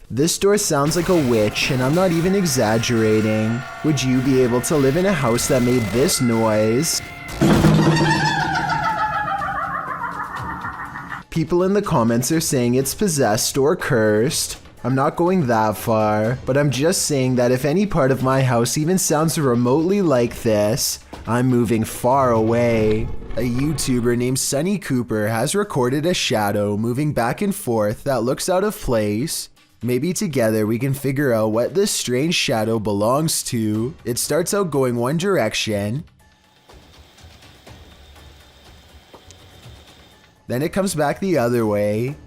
This door sounds like a witch, and I'm not even exaggerating. Would you be able to live in a house that made this noise? People in the comments are saying it's possessed or cursed. I'm not going that far, but I'm just saying that if any part of my house even sounds remotely like this, I'm moving far away. A YouTuber named Sunny Cooper has recorded a shadow moving back and forth that looks out of place. Maybe together we can figure out what this strange shadow belongs to. It starts out going one direction, then it comes back the other way.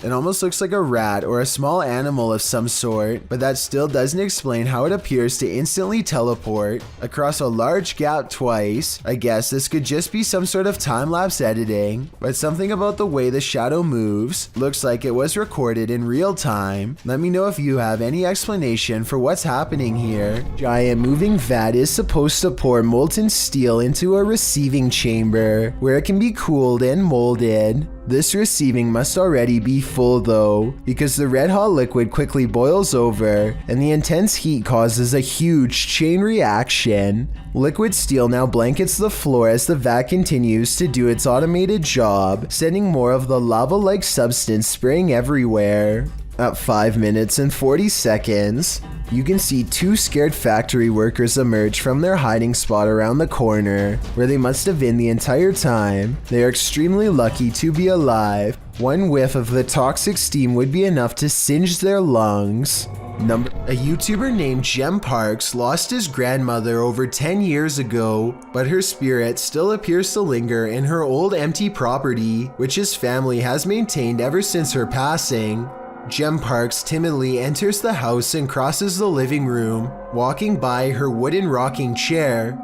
It almost looks like a rat or a small animal of some sort, but that still doesn't explain how it appears to instantly teleport across a large gap twice. I guess this could just be some sort of time-lapse editing, but something about the way the shadow moves looks like it was recorded in real time. Let me know if you have any explanation for what's happening here. Giant moving vat is supposed to pour molten steel into a receiving chamber where it can be cooled and molded. This receiving must already be full though, because the red hot liquid quickly boils over and the intense heat causes a huge chain reaction. Liquid steel now blankets the floor as the vat continues to do its automated job, sending more of the lava-like substance spraying everywhere. At 5 minutes and 40 seconds, you can see two scared factory workers emerge from their hiding spot around the corner, where they must have been the entire time. They are extremely lucky to be alive. One whiff of the toxic steam would be enough to singe their lungs. A YouTuber named Jem Parks lost his grandmother over 10 years ago, but her spirit still appears to linger in her old empty property, which his family has maintained ever since her passing. Jem Parks timidly enters the house and crosses the living room, walking by her wooden rocking chair.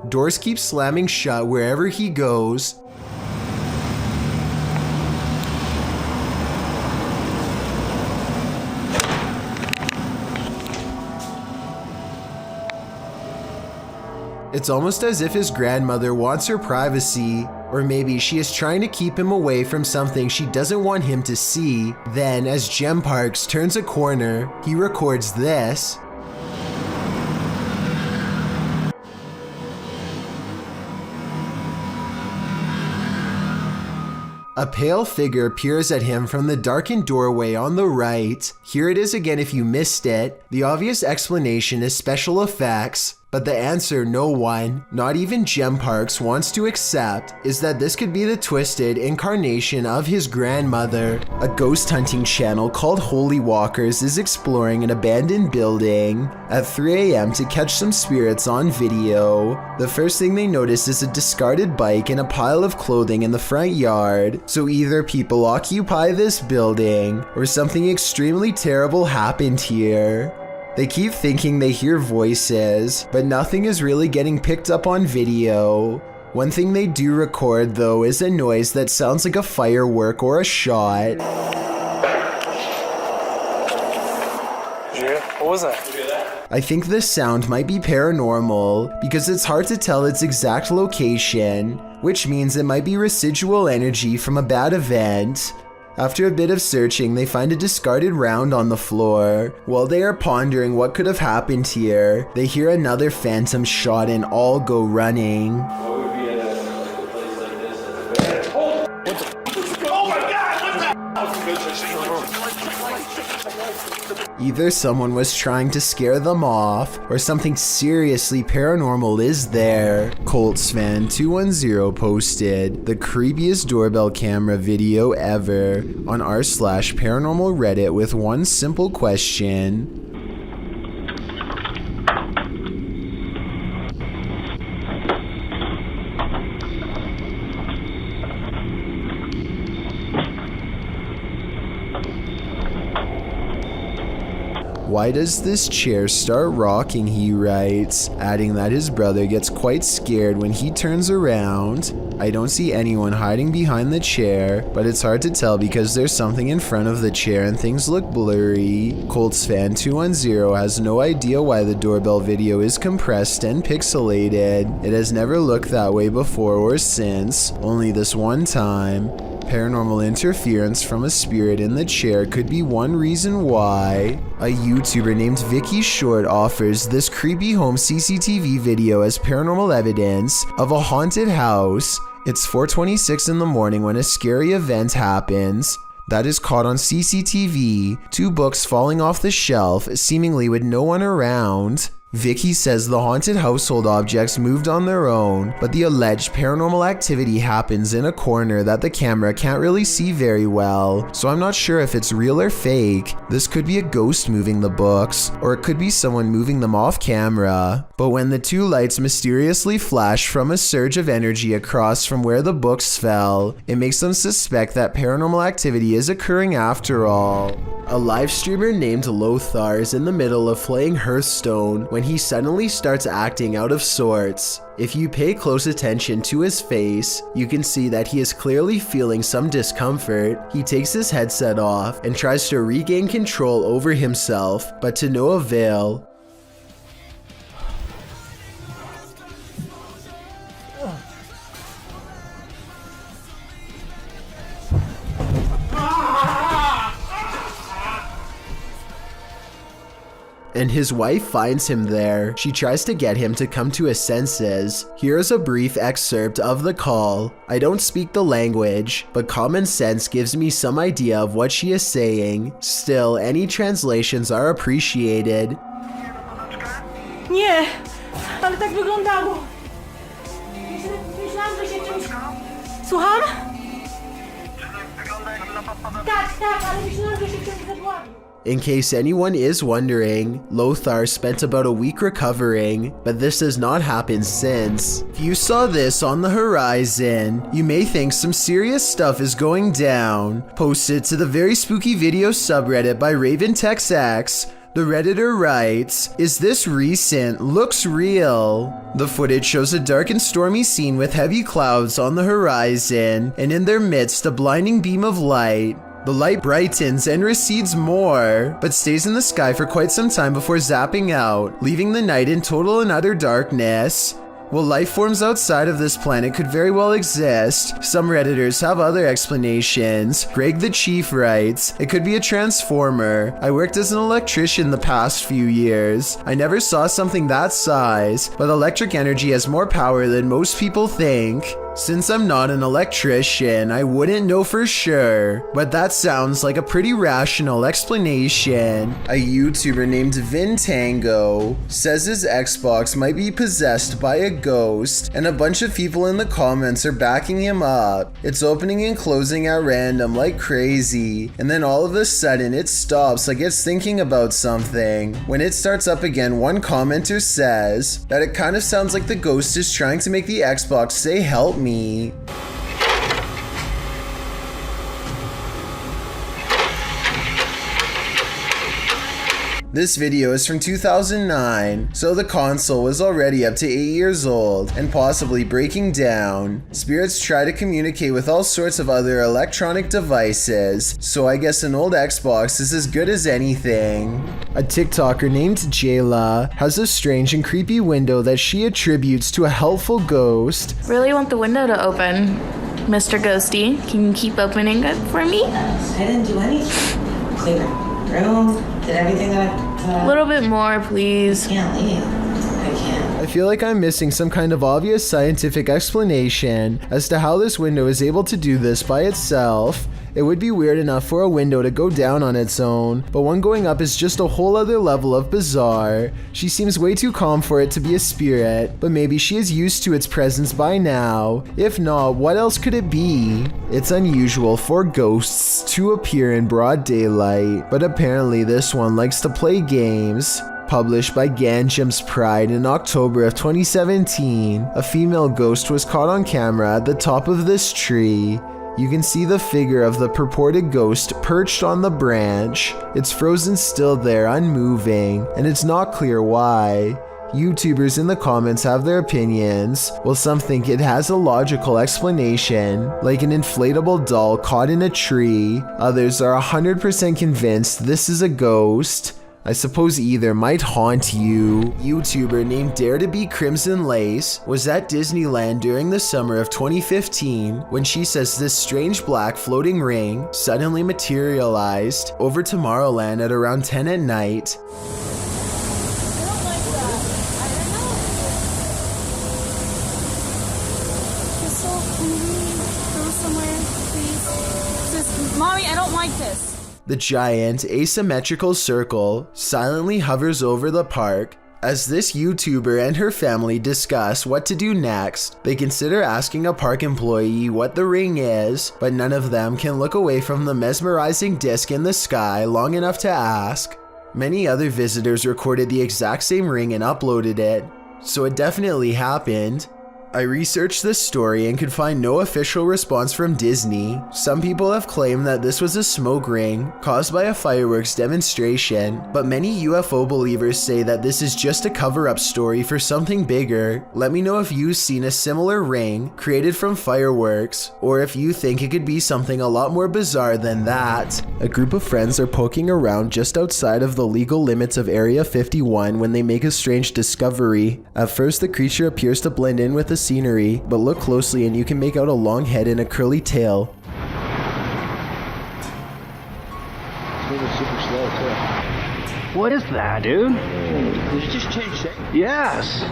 Doors keep slamming shut wherever he goes. It's almost as if his grandmother wants her privacy, or maybe she is trying to keep him away from something she doesn't want him to see. Then, as Jem Parks turns a corner, he records this. A pale figure peers at him from the darkened doorway on the right. Here it is again if you missed it. The obvious explanation is special effects, but the answer no one, not even Jem Parks, wants to accept is that this could be the twisted incarnation of his grandmother. A ghost hunting channel called Holy Walkers is exploring an abandoned building at 3 a.m. to catch some spirits on video. The first thing they notice is a discarded bike and a pile of clothing in the front yard. So either people occupy this building or something extremely terrible happened here. They keep thinking they hear voices, but nothing is really getting picked up on video. One thing they do record though is a noise that sounds like a firework or a shot. What was that? I think this sound might be paranormal because it's hard to tell its exact location, which means it might be residual energy from a bad event. After a bit of searching, they find a discarded round on the floor. While they are pondering what could have happened here, they hear another phantom shot and all go running. What would be at a place like this? Oh my God! Either someone was trying to scare them off, or something seriously paranormal is there. Coltsfan210 posted the creepiest doorbell camera video ever on r/paranormal Reddit with one simple question. Why does this chair start rocking, he writes, adding that his brother gets quite scared when he turns around. I don't see anyone hiding behind the chair, but it's hard to tell because there's something in front of the chair and things look blurry. Colts fan 210 has no idea why the doorbell video is compressed and pixelated. It has never looked that way before or since, only this one time. Paranormal interference from a spirit in the chair could be one reason why. A YouTuber named Vicky Short offers this creepy home CCTV video as paranormal evidence of a haunted house. It's 4:26 in the morning when a scary event happens. That is caught on CCTV, 2 books falling off the shelf, seemingly with no one around. Vicky says the haunted household objects moved on their own, but the alleged paranormal activity happens in a corner that the camera can't really see very well, so I'm not sure if it's real or fake. This could be a ghost moving the books, or it could be someone moving them off camera. But when the 2 lights mysteriously flash from a surge of energy across from where the books fell, it makes them suspect that paranormal activity is occurring after all. A live streamer named Lothar is in the middle of playing Hearthstone when he suddenly starts acting out of sorts. If you pay close attention to his face, you can see that he is clearly feeling some discomfort. He takes his headset off and tries to regain control over himself, but to no avail. And his wife finds him there. She tries to get him to come to his senses. Here's a brief excerpt of the call. I don't speak the language, but common sense gives me some idea of what she is saying. Still, any translations are appreciated. Nie, ale tak wyglądało. Myślałam, że się czymś... Słucham? Tak, ale myślałam, że się czymś zadławił. In case anyone is wondering, Lothar spent about a week recovering, but this has not happened since. If you saw this on the horizon, you may think some serious stuff is going down. Posted to the Very Spooky Video subreddit by RavenTexX, the Redditor writes, "Is this recent? Looks real." The footage shows a dark and stormy scene with heavy clouds on the horizon, and in their midst a blinding beam of light. The light brightens and recedes more, but stays in the sky for quite some time before zapping out, leaving the night in total and utter darkness. While life forms outside of this planet could very well exist, some Redditors have other explanations. Greg the Chief writes, "It could be a transformer. I worked as an electrician the past few years. I never saw something that size, but electric energy has more power than most people think. Since I'm not an electrician, I wouldn't know for sure, but that sounds like a pretty rational explanation." A YouTuber named Vintango says his Xbox might be possessed by a ghost, and a bunch of people in the comments are backing him up. It's opening and closing at random like crazy, and then all of a sudden it stops like it's thinking about something. When it starts up again, one commenter says that it kind of sounds like the ghost is trying to make the Xbox say "help me." This video is from 2009, so the console was already up to 8 years old and possibly breaking down. Spirits try to communicate with all sorts of other electronic devices, so I guess an old Xbox is as good as anything. A TikToker named Jayla has a strange and creepy window that she attributes to a helpful ghost. Really want the window to open, Mr. Ghosty. Can you keep opening it for me? I didn't do anything. Clean my room, did everything that I A little bit more, please. can't leave. I can't. I feel like I'm missing some kind of obvious scientific explanation as to how this window is able to do this by itself. It would be weird enough for a window to go down on its own, but one going up is just a whole other level of bizarre. She seems way too calm for it to be a spirit, but maybe she is used to its presence by now. If not, what else could it be? It's unusual for ghosts to appear in broad daylight, but apparently this one likes to play games. Published by Ganjam's Pride in October of 2017, a female ghost was caught on camera at the top of this tree. You can see the figure of the purported ghost perched on the branch. It's frozen still there, unmoving, and it's not clear why. YouTubers in the comments have their opinions, while some think it has a logical explanation, like an inflatable doll caught in a tree. Others are 100% convinced this is a ghost. I suppose either might haunt you. YouTuber named Dare to Be Crimson Lace was at Disneyland during the summer of 2015 when she says this strange black floating ring suddenly materialized over Tomorrowland at around 10 at night. Mommy, I don't like this. The giant asymmetrical circle silently hovers over the park. As this YouTuber and her family discuss what to do next, they consider asking a park employee what the ring is, but none of them can look away from the mesmerizing disc in the sky long enough to ask. Many other visitors recorded the exact same ring and uploaded it, so it definitely happened. I researched this story and could find no official response from Disney. Some people have claimed that this was a smoke ring caused by a fireworks demonstration, but many UFO believers say that this is just a cover-up story for something bigger. Let me know if you've seen a similar ring created from fireworks, or if you think it could be something a lot more bizarre than that. A group of friends are poking around just outside of the legal limits of Area 51 when they make a strange discovery. At first, the creature appears to blend in with the scenery, but look closely and you can make out a long head and a curly tail. Moving super slow too. What is that, dude? Did it just change shape? Yes.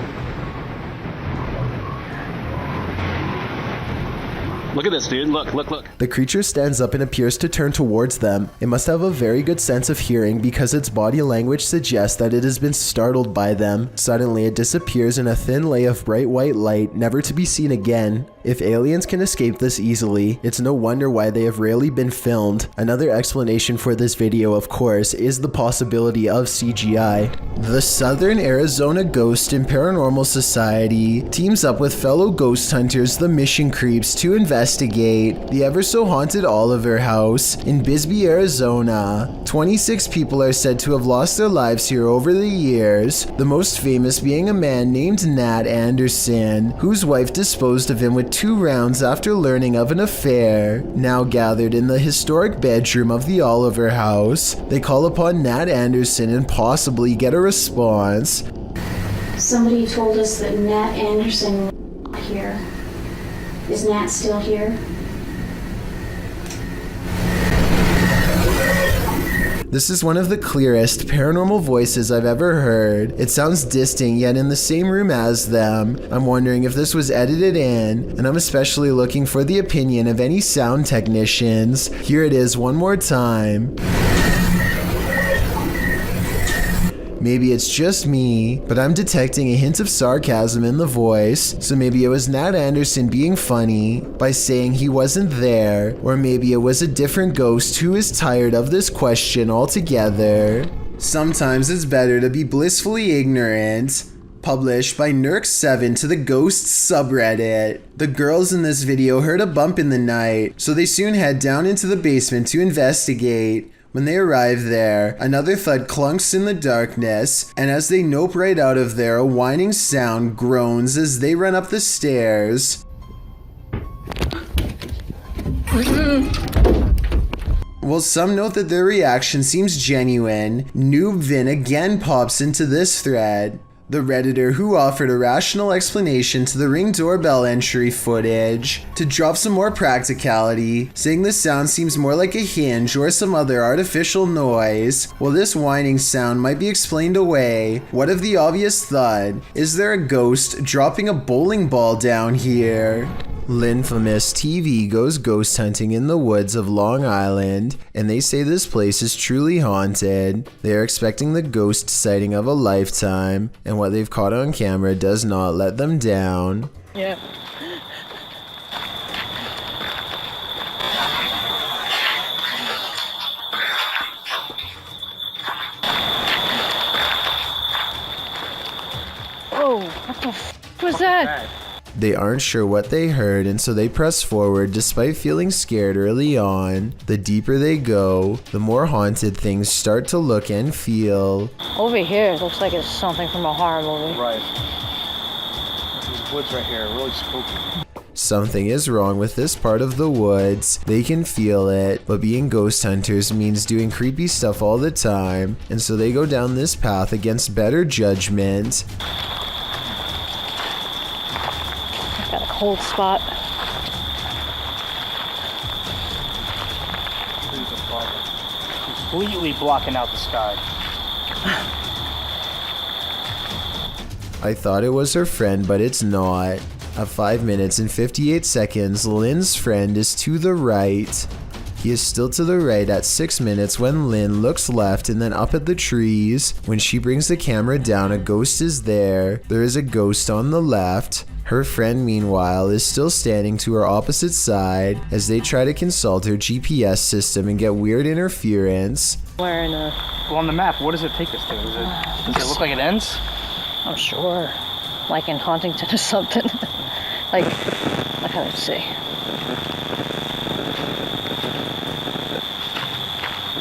Look at this, dude. Look, look, look. The creature stands up and appears to turn towards them. It must have a very good sense of hearing because its body language suggests that it has been startled by them. Suddenly, it disappears in a thin lay of bright white light, never to be seen again. If aliens can escape this easily, it's no wonder why they have rarely been filmed. Another explanation for this video, of course, is the possibility of CGI. The Southern Arizona Ghost and Paranormal Society teams up with fellow ghost hunters, the Mission Creeps, to investigate the ever-so-haunted Oliver House in Bisbee, Arizona. 26 people are said to have lost their lives here over the years, the most famous being a man named Nat Anderson, whose wife disposed of him with 2 rounds after learning of an affair. Now gathered in the historic bedroom of the Oliver House, they call upon Nat Anderson and possibly get a response. Somebody told us that Nat Anderson was here. Is Nat still here? This is one of the clearest paranormal voices I've ever heard. It sounds distant yet in the same room as them. I'm wondering if this was edited in, and I'm especially looking for the opinion of any sound technicians. Here it is one more time. Maybe it's just me, but I'm detecting a hint of sarcasm in the voice, so maybe it was Nat Anderson being funny by saying he wasn't there, or maybe it was a different ghost who is tired of this question altogether. Sometimes it's better to be blissfully ignorant. Published by Nerk7 to the Ghosts subreddit. The girls in this video heard a bump in the night, so they soon head down into the basement to investigate. When they arrive there, another thud clunks in the darkness, and as they nope right out of there, a whining sound groans as they run up the stairs. While some note that their reaction seems genuine, Noob Vin again pops into this thread. The Redditor who offered a rational explanation to the Ring doorbell entry footage to drop some more practicality, saying the sound seems more like a hinge or some other artificial noise. While this whining sound might be explained away, what of the obvious thud? Is there a ghost dropping a bowling ball down here? Linfamous TV goes ghost hunting in the woods of Long Island, and they say this place is truly haunted. They are expecting the ghost sighting of a lifetime, and what they've caught on camera does not let them down. Yeah. Oh, what the f was that? They aren't sure what they heard, and so they press forward despite feeling scared early on. The deeper they go, the more haunted things start to look and feel. Over here, it looks like it's something from a horror movie. Right. These woods right here are really spooky. Something is wrong with this part of the woods. They can feel it, but being ghost hunters means doing creepy stuff all the time, and so they go down this path against better judgment. Got a cold spot. Completely blocking out the sky. I thought it was her friend, but it's not. At 5 minutes and 58 seconds, Lynn's friend is to the right. He is still to the right at 6 minutes when Lynn looks left and then up at the trees. When she brings the camera down, a ghost is there. There is a ghost on the left. Her friend, meanwhile, is still standing to her opposite side as they try to consult her GPS system and get weird interference. We're in a... Well, on the map, what does it take us to? Does it look like it ends? I'm sure. Like in Huntington or something. Like, I can't see.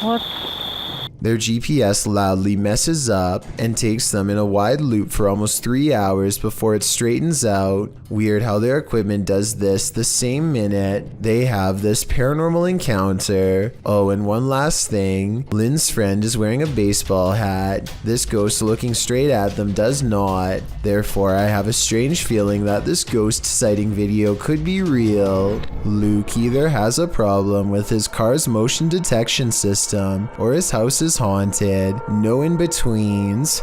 What? Their GPS loudly messes up and takes them in a wide loop for almost 3 hours before it straightens out. Weird how their equipment does this the same minute they have this paranormal encounter. Oh, and one last thing. Lynn's friend is wearing a baseball hat. This ghost looking straight at them does not. Therefore, I have a strange feeling that this ghost sighting video could be real. Luke either has a problem with his car's motion detection system or his house is haunted. No in-betweens.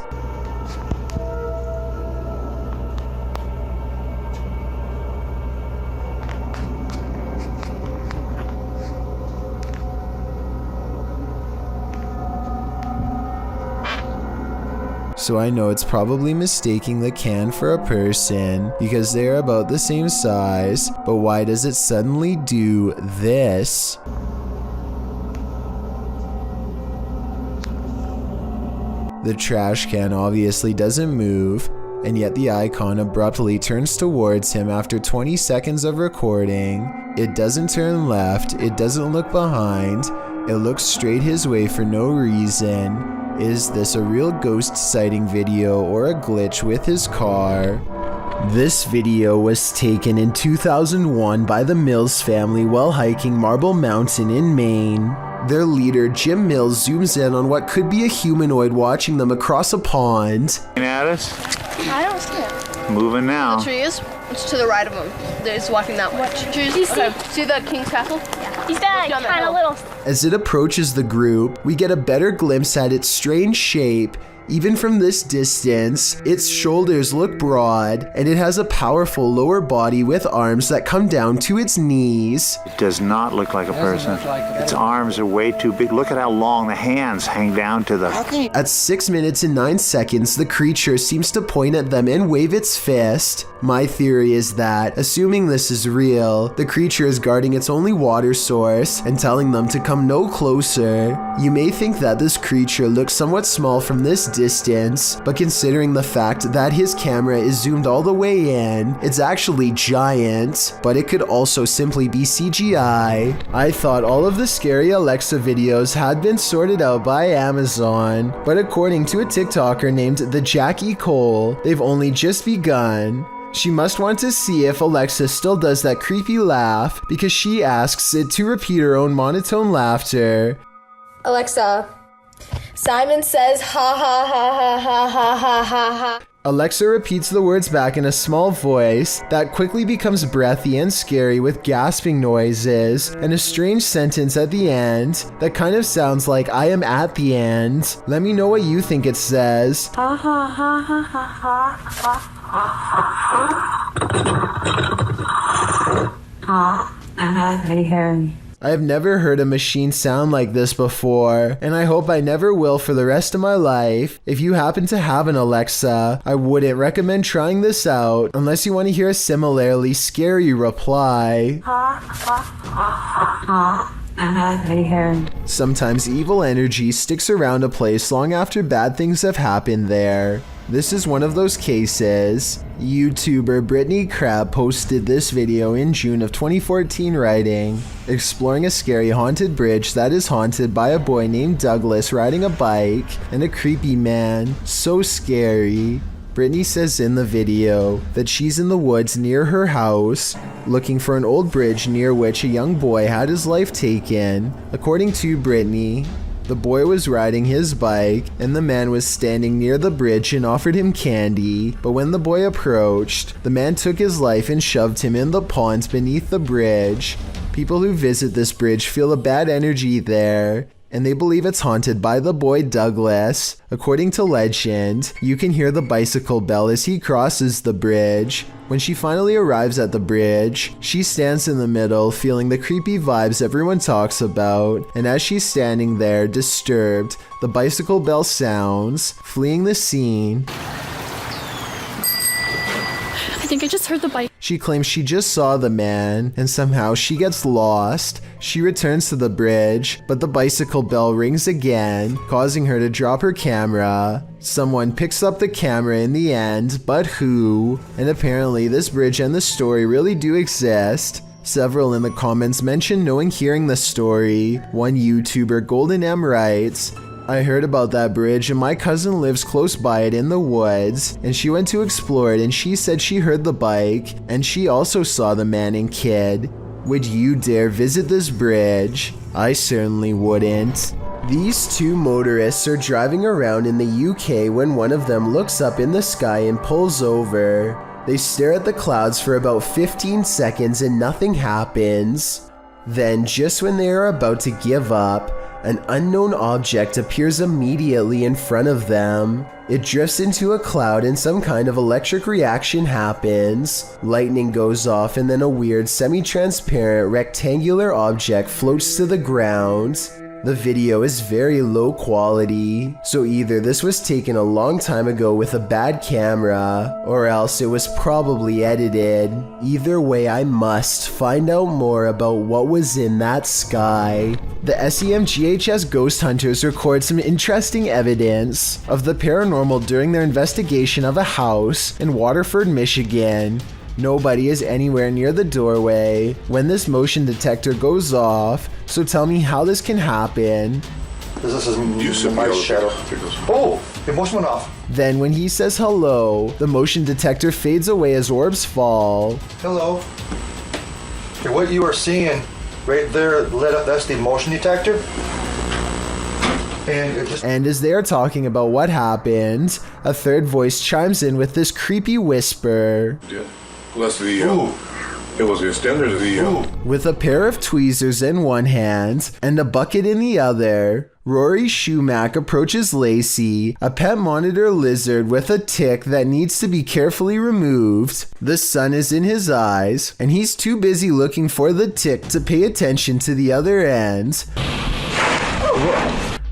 So I know it's probably mistaking the can for a person because they're about the same size, but why does it suddenly do this? The trash can obviously doesn't move, and yet the icon abruptly turns towards him after 20 seconds of recording. It doesn't turn left, it doesn't look behind, it looks straight his way for no reason. Is this a real ghost sighting video or a glitch with his car? This video was taken in 2001 by the Mills family while hiking Marble Mountain in Maine. Their leader, Jim Mills, zooms in on what could be a humanoid watching them across a pond. At us? I don't see it. Moving now. The tree is? It's to the right of him. He's walking that way. What tree? Do you see? See the King's Castle? Yeah. He's that kind of little. As it approaches the group, we get a better glimpse at its strange shape. Even from this distance, its shoulders look broad, and it has a powerful lower body with arms that come down to its knees. It does not look like a person. Its arms are way too big. Look at how long the hands hang down to the... At 6 minutes and 9 seconds, the creature seems to point at them and wave its fist. My theory is that, assuming this is real, the creature is guarding its only water source and telling them to come no closer. You may think that this creature looks somewhat small from this distance, but considering the fact that his camera is zoomed all the way in, it's actually giant, but it could also simply be CGI. I thought all of the scary Alexa videos had been sorted out by Amazon, but according to a TikToker named the Jackie Cole, they've only just begun. She must want to see if Alexa still does that creepy laugh because she asks it to repeat her own monotone laughter. Alexa, Simon says ha ha ha ha ha ha ha ha ha. Alexa repeats the words back in a small voice that quickly becomes breathy and scary with gasping noises and a strange sentence at the end that kind of sounds like I am at the end. Let me know what you think it says. Ha ha ha ha ha ha ha. I have never heard a machine sound like this before, and I hope I never will for the rest of my life. If you happen to have an Alexa, I wouldn't recommend trying this out unless you want to hear a similarly scary reply. Sometimes evil energy sticks around a place long after bad things have happened there. This is one of those cases. YouTuber Brittany Crab posted this video in June of 2014 writing, exploring a scary haunted bridge that is haunted by a boy named Douglas riding a bike and a creepy man. So scary. Brittany says in the video that she's in the woods near her house looking for an old bridge near which a young boy had his life taken. According to Brittany, the boy was riding his bike and the man was standing near the bridge and offered him candy, but when the boy approached, the man took his life and shoved him in the pond beneath the bridge. People who visit this bridge feel a bad energy there, and they believe it's haunted by the boy Douglas. According to legend, you can hear the bicycle bell as he crosses the bridge. When she finally arrives at the bridge, she stands in the middle, feeling the creepy vibes everyone talks about, and as she's standing there, disturbed, the bicycle bell sounds, fleeing the scene. I think I just heard the bike. She claims she just saw the man, and somehow she gets lost. She returns to the bridge, but the bicycle bell rings again, causing her to drop her camera. Someone picks up the camera in the end, but who? And apparently this bridge and the story really do exist. Several in the comments mention knowing hearing the story. One YouTuber, Golden M, writes, I heard about that bridge and my cousin lives close by it in the woods, and she went to explore it and she said she heard the bike and she also saw the man and kid. Would you dare visit this bridge? I certainly wouldn't. These two motorists are driving around in the UK when one of them looks up in the sky and pulls over. They stare at the clouds for about 15 seconds and nothing happens. Then, just when they are about to give up, an unknown object appears immediately in front of them. It drifts into a cloud and some kind of electric reaction happens. Lightning goes off and then a weird semi-transparent rectangular object floats to the ground. The video is very low quality, so either this was taken a long time ago with a bad camera, or else it was probably edited. Either way, I must find out more about what was in that sky. The SEMGHS Ghost Hunters record some interesting evidence of the paranormal during their investigation of a house in Waterford, Michigan. Nobody is anywhere near the doorway when this motion detector goes off, so tell me how this can happen. This is my shadow. Oh, the motion went off. Then when he says hello, the motion detector fades away as orbs fall. Hello. Okay, what you are seeing right there lit up, that's the motion detector. And as they are talking about what happened, a third voice chimes in with this creepy whisper. Yeah. Plus the, it was the extender to the, With a pair of tweezers in one hand and a bucket in the other, Rory Shumack approaches Lacey, a pet monitor lizard with a tick that needs to be carefully removed. The sun is in his eyes, and he's too busy looking for the tick to pay attention to the other end.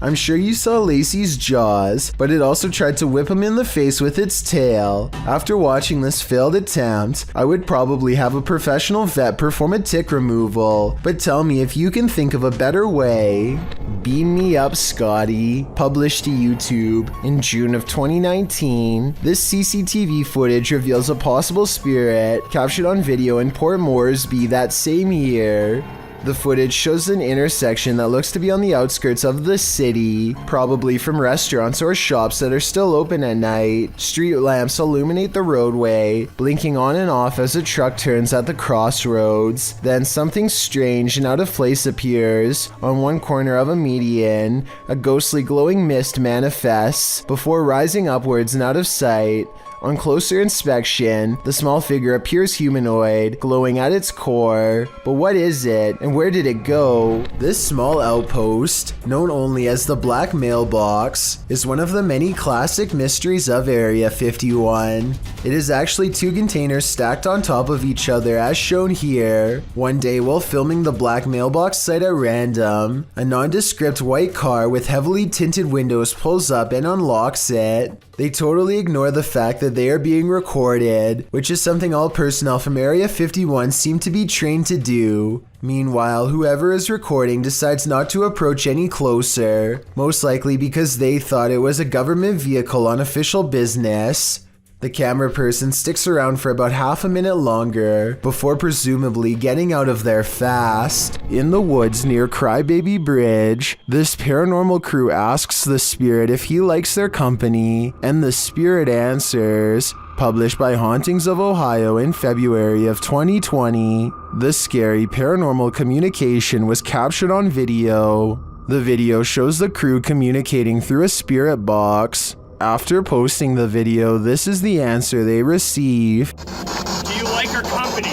I'm sure you saw Lacey's jaws, but it also tried to whip him in the face with its tail. After watching this failed attempt, I would probably have a professional vet perform a tick removal, but tell me if you can think of a better way. Beam me up, Scotty. Published to YouTube in June of 2019, this CCTV footage reveals a possible spirit captured on video in Port Moresby that same year. The footage shows an intersection that looks to be on the outskirts of the city, probably from restaurants or shops that are still open at night. Street lamps illuminate the roadway, blinking on and off as a truck turns at the crossroads. Then something strange and out of place appears. On one corner of a median, a ghostly glowing mist manifests before rising upwards and out of sight. On closer inspection, the small figure appears humanoid, glowing at its core. But what is it, and where did it go? This small outpost, known only as the Black Mailbox, is one of the many classic mysteries of Area 51. It is actually two containers stacked on top of each other as shown here. One day while filming the Black Mailbox site at random, a nondescript white car with heavily tinted windows pulls up and unlocks it. They totally ignore the fact that they are being recorded, which is something all personnel from Area 51 seem to be trained to do. Meanwhile, whoever is recording decides not to approach any closer, most likely because they thought it was a government vehicle on official business. The camera person sticks around for about half a minute longer before presumably getting out of there fast. In the woods near Crybaby Bridge, this paranormal crew asks the spirit if he likes their company, and the spirit answers. Published by Hauntings of Ohio in February of 2020, the scary paranormal communication was captured on video. The video shows the crew communicating through a spirit box. After posting the video, this is the answer they receive. Do you like our company?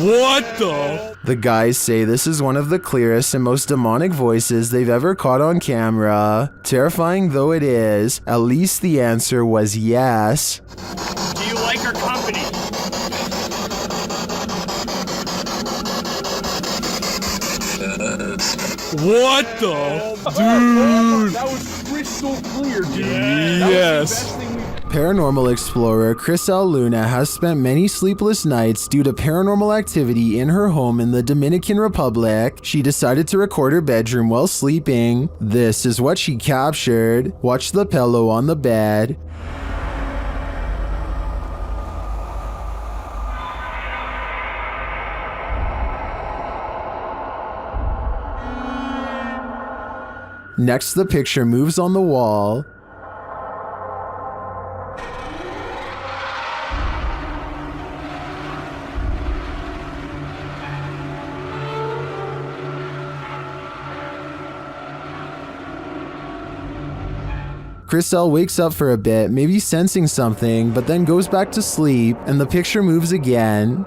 What the? The guys say this is one of the clearest and most demonic voices they've ever caught on camera. Terrifying though it is, at least the answer was yes. Do you like our company? What the? Dude! That was crystal clear, dude. Yes. Paranormal explorer Chris L. Luna has spent many sleepless nights due to paranormal activity in her home in the Dominican Republic. She decided to record her bedroom while sleeping. This is what she captured. Watch the pillow on the bed. Next, the picture moves on the wall. Chriselle wakes up for a bit, maybe sensing something, but then goes back to sleep, and the picture moves again.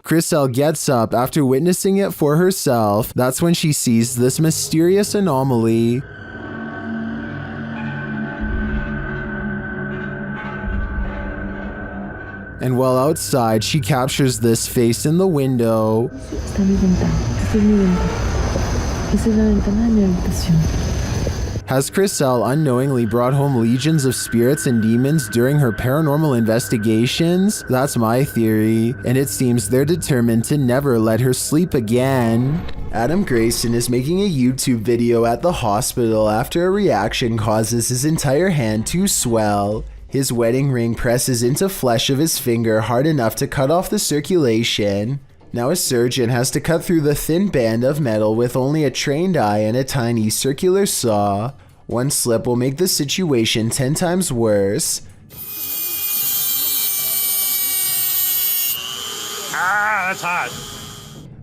Chriselle gets up after witnessing it for herself. That's when she sees this mysterious anomaly. And while outside, she captures this face in the window. Has Chriselle unknowingly brought home legions of spirits and demons during her paranormal investigations? That's my theory, and it seems they're determined to never let her sleep again. Adam Grayson is making a YouTube video at the hospital after a reaction causes his entire hand to swell. His wedding ring presses into flesh of his finger hard enough to cut off the circulation. Now a surgeon has to cut through the thin band of metal with only a trained eye and a tiny circular saw. One slip will make the situation 10 times worse. Ah, that's hot.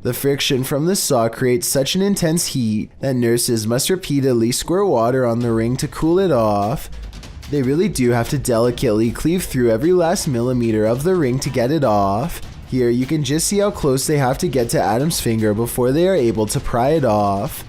The friction from the saw creates such an intense heat that nurses must repeatedly squirt water on the ring to cool it off. They really do have to delicately cleave through every last millimeter of the ring to get it off. Here you can just see how close they have to get to Adam's finger before they are able to pry it off.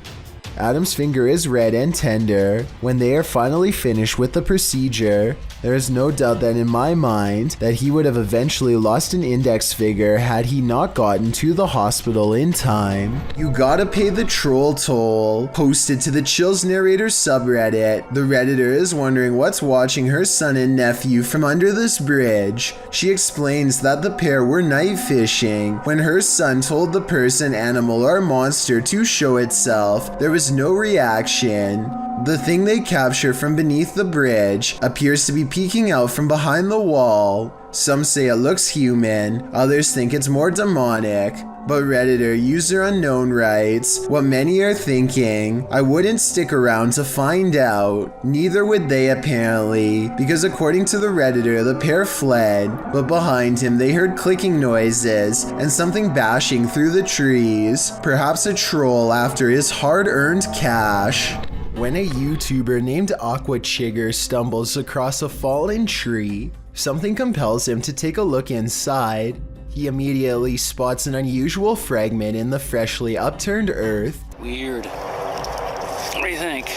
Adam's finger is red and tender. When they are finally finished with the procedure, there is no doubt that in my mind that he would have eventually lost an index finger had he not gotten to the hospital in time. You gotta pay the troll toll. Posted to the Chills Narrator subreddit. The redditor is wondering what's watching her son and nephew from under this bridge. She explains that the pair were night fishing. When her son told the person, animal, or monster to show itself, there was no reaction. The thing they capture from beneath the bridge appears to be peeking out from behind the wall. Some say it looks human, others think it's more demonic. But Redditor user unknown writes, what many are thinking, I wouldn't stick around to find out. Neither would they apparently, because according to the Redditor, the pair fled, but behind him they heard clicking noises and something bashing through the trees, perhaps a troll after his hard-earned cash. When a YouTuber named Aqua Chigger stumbles across a fallen tree, something compels him to take a look inside. He immediately spots an unusual fragment in the freshly upturned earth. Weird. What do you think?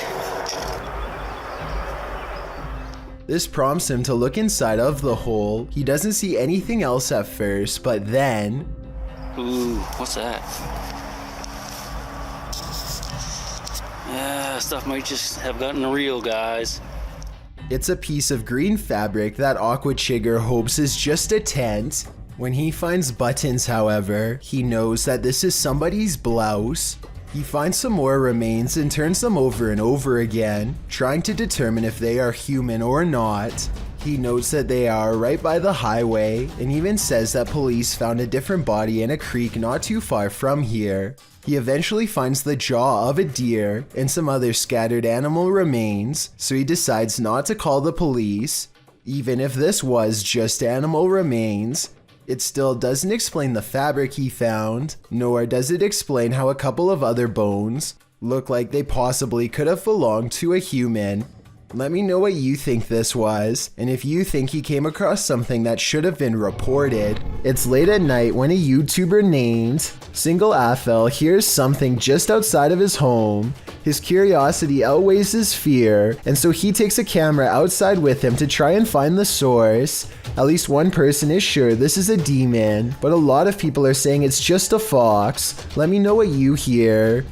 This prompts him to look inside of the hole. He doesn't see anything else at first, but then... Ooh, what's that? Stuff might just have gotten real, guys. It's a piece of green fabric that Aqua Chigger hopes is just a tent. When he finds buttons, however, he knows that this is somebody's blouse. He finds some more remains and turns them over and over again, trying to determine if they are human or not. He notes that they are right by the highway, and even says that police found a different body in a creek not too far from here. He eventually finds the jaw of a deer and some other scattered animal remains, so he decides not to call the police. Even if this was just animal remains, it still doesn't explain the fabric he found, nor does it explain how a couple of other bones look like they possibly could have belonged to a human. Let me know what you think this was, and if you think he came across something that should have been reported. It's late at night when a YouTuber named Single Athel hears something just outside of his home. His curiosity outweighs his fear, and so he takes a camera outside with him to try and find the source. At least one person is sure this is a demon, but a lot of people are saying it's just a fox. Let me know what you hear.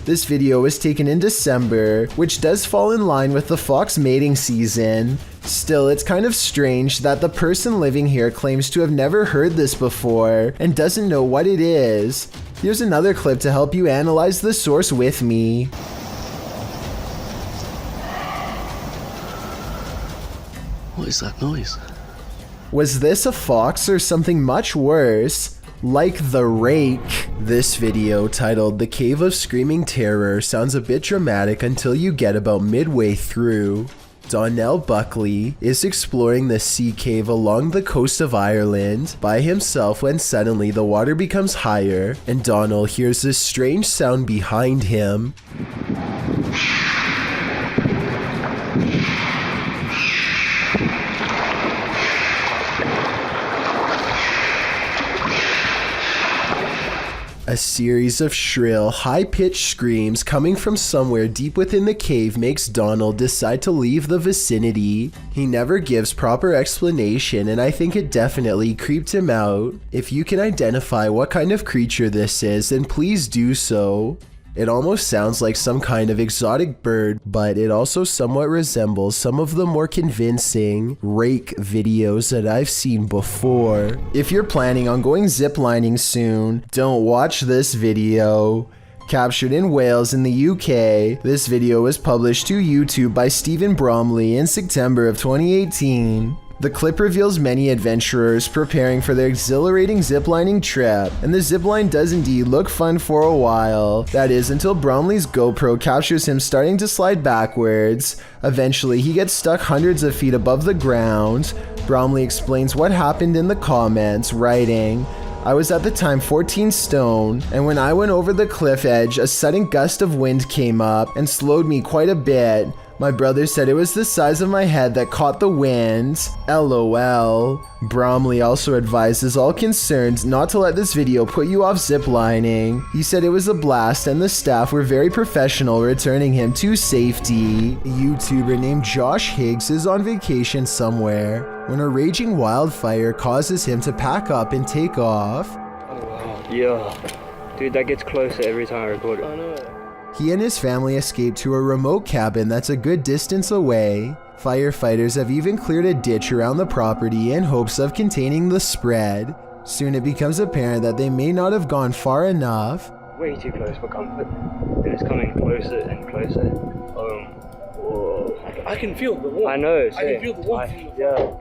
This video was taken in December, which does fall in line with the fox mating season. Still, it's kind of strange that the person living here claims to have never heard this before and doesn't know what it is. Here's another clip to help you analyze the source with me. What is that noise? Was this a fox or something much worse? Like the rake. This video, titled The Cave of Screaming Terror, sounds a bit dramatic until you get about midway through. Donnell Buckley is exploring the sea cave along the coast of Ireland by himself when suddenly the water becomes higher and Donnell hears this strange sound behind him. A series of shrill, high-pitched screams coming from somewhere deep within the cave makes Donald decide to leave the vicinity. He never gives proper explanation, and I think it definitely creeped him out. If you can identify what kind of creature this is, then please do so. It almost sounds like some kind of exotic bird, but it also somewhat resembles some of the more convincing rake videos that I've seen before. If you're planning on going ziplining soon, don't watch this video. Captured in Wales in the UK, this video was published to YouTube by Stephen Bromley in September of 2018. The clip reveals many adventurers preparing for their exhilarating ziplining trip, and the zipline does indeed look fun for a while. That is, until Bromley's GoPro captures him starting to slide backwards. Eventually, he gets stuck hundreds of feet above the ground. Bromley explains what happened in the comments, writing, "I was at the time 14 stone, and when I went over the cliff edge, a sudden gust of wind came up and slowed me quite a bit. My brother said it was the size of my head that caught the wind. LOL. Bromley also advises all concerned not to let this video put you off ziplining. He said it was a blast and the staff were very professional returning him to safety. A YouTuber named Josh Higgs is on vacation somewhere when a raging wildfire causes him to pack up and take off. Oh wow. Yeah. Dude, that gets closer every time I record it. I know. He and his family escaped to a remote cabin that's a good distance away. Firefighters have even cleared a ditch around the property in hopes of containing the spread. Soon it becomes apparent that they may not have gone far enough. Way too close for comfort. And it's coming closer and closer. Whoa. I can feel the warmth. I know, I can feel the warmth. Yeah.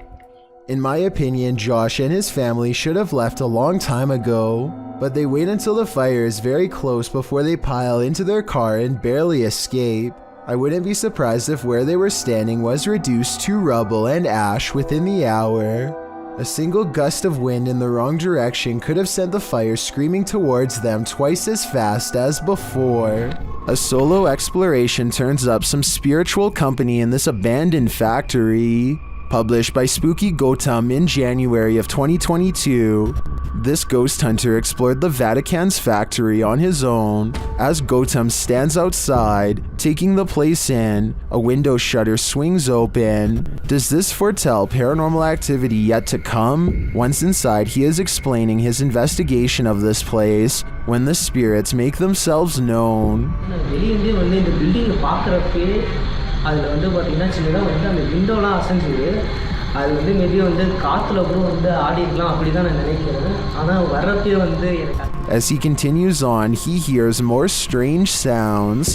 In my opinion, Josh and his family should have left a long time ago, but they wait until the fire is very close before they pile into their car and barely escape. I wouldn't be surprised if where they were standing was reduced to rubble and ash within the hour. A single gust of wind in the wrong direction could have sent the fire screaming towards them twice as fast as before. A solo exploration turns up some spiritual company in this abandoned factory. Published by Spooky Gautam in January of 2022, this ghost hunter explored the Vatican's factory on his own. As Gautam stands outside, taking the place in, a window shutter swings open. Does this foretell paranormal activity yet to come? Once inside, he is explaining his investigation of this place when the spirits make themselves known. அதில் வந்து பார்த்தீங்கன்னா சின்னதாக வந்து அந்த விண்டோலாம் அசைஞ்சுது. அது வந்து maybe வந்து காற்றுல கூட வந்து ஆடி இருக்கலாம் அப்படி தான் நான் நினைக்கிறேன். ஆனால் வர்றப்பே வந்து எனக்கு. As he continues on, he hears more strange sounds.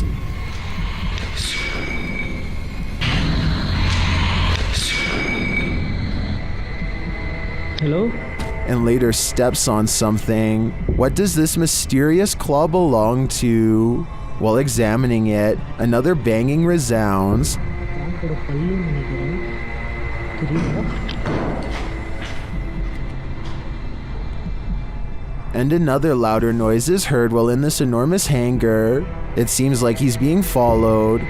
Hello? And later steps on something. What does this mysterious claw belong to? While examining it, another banging resounds. And another louder noise is heard while in this enormous hangar. It seems like he's being followed.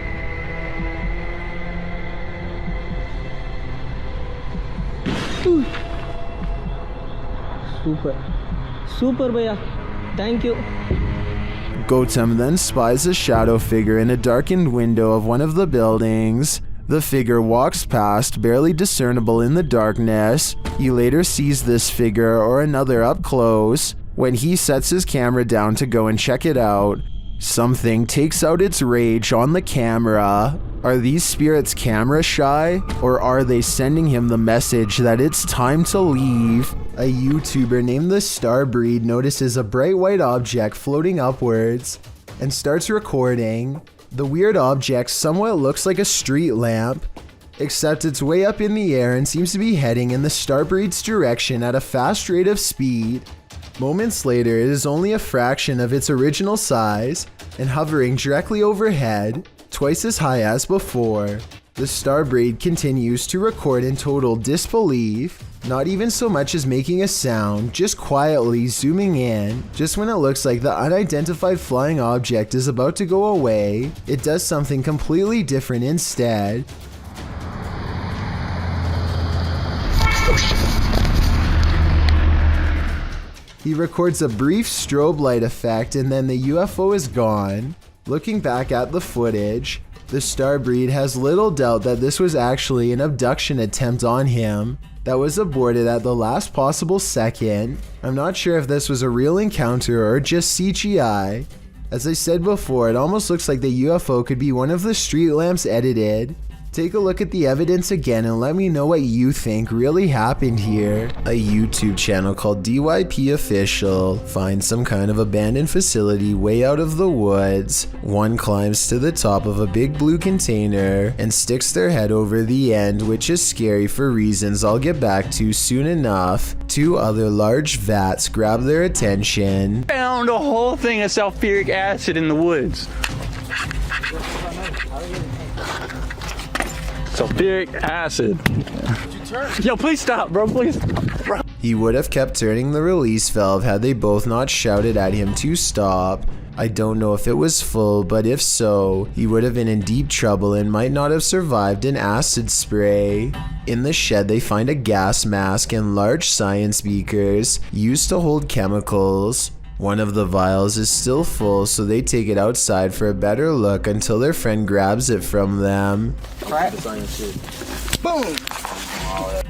Super bhaiya. Thank you. Gautam then spies a shadow figure in a darkened window of one of the buildings. The figure walks past, barely discernible in the darkness. He later sees this figure or another up close. When he sets his camera down to go and check it out, something takes out its rage on the camera. Are these spirits camera shy, or are they sending him the message that it's time to leave? A YouTuber named The Star Breed notices a bright white object floating upwards and starts recording. The weird object somewhat looks like a street lamp, except it's way up in the air and seems to be heading in the Star Breed's direction at a fast rate of speed. Moments later, it is only a fraction of its original size and hovering directly overhead, twice as high as before. The Star Breed continues to record in total disbelief, not even so much as making a sound, just quietly zooming in. Just when it looks like the unidentified flying object is about to go away, it does something completely different instead. He records a brief strobe light effect and then the UFO is gone. Looking back at the footage, the Star Breed has little doubt that this was actually an abduction attempt on him that was aborted at the last possible second. I'm not sure if this was a real encounter or just CGI. As I said before, it almost looks like the UFO could be one of the street lamps edited. Take a look at the evidence again and let me know what you think really happened here. A YouTube channel called DYP Official finds some kind of abandoned facility way out of the woods. One climbs to the top of a big blue container and sticks their head over the end, which is scary for reasons I'll get back to soon enough. Two other large vats grab their attention. Found a whole thing of sulfuric acid in the woods. Sulfuric acid. Yo, please stop, bro, please. Bro. He would have kept turning the release valve had they both not shouted at him to stop. I don't know if it was full, but if so, he would have been in deep trouble and might not have survived an acid spray. In the shed, they find a gas mask and large science beakers used to hold chemicals. One of the vials is still full, so they take it outside for a better look until their friend grabs it from them. Boom!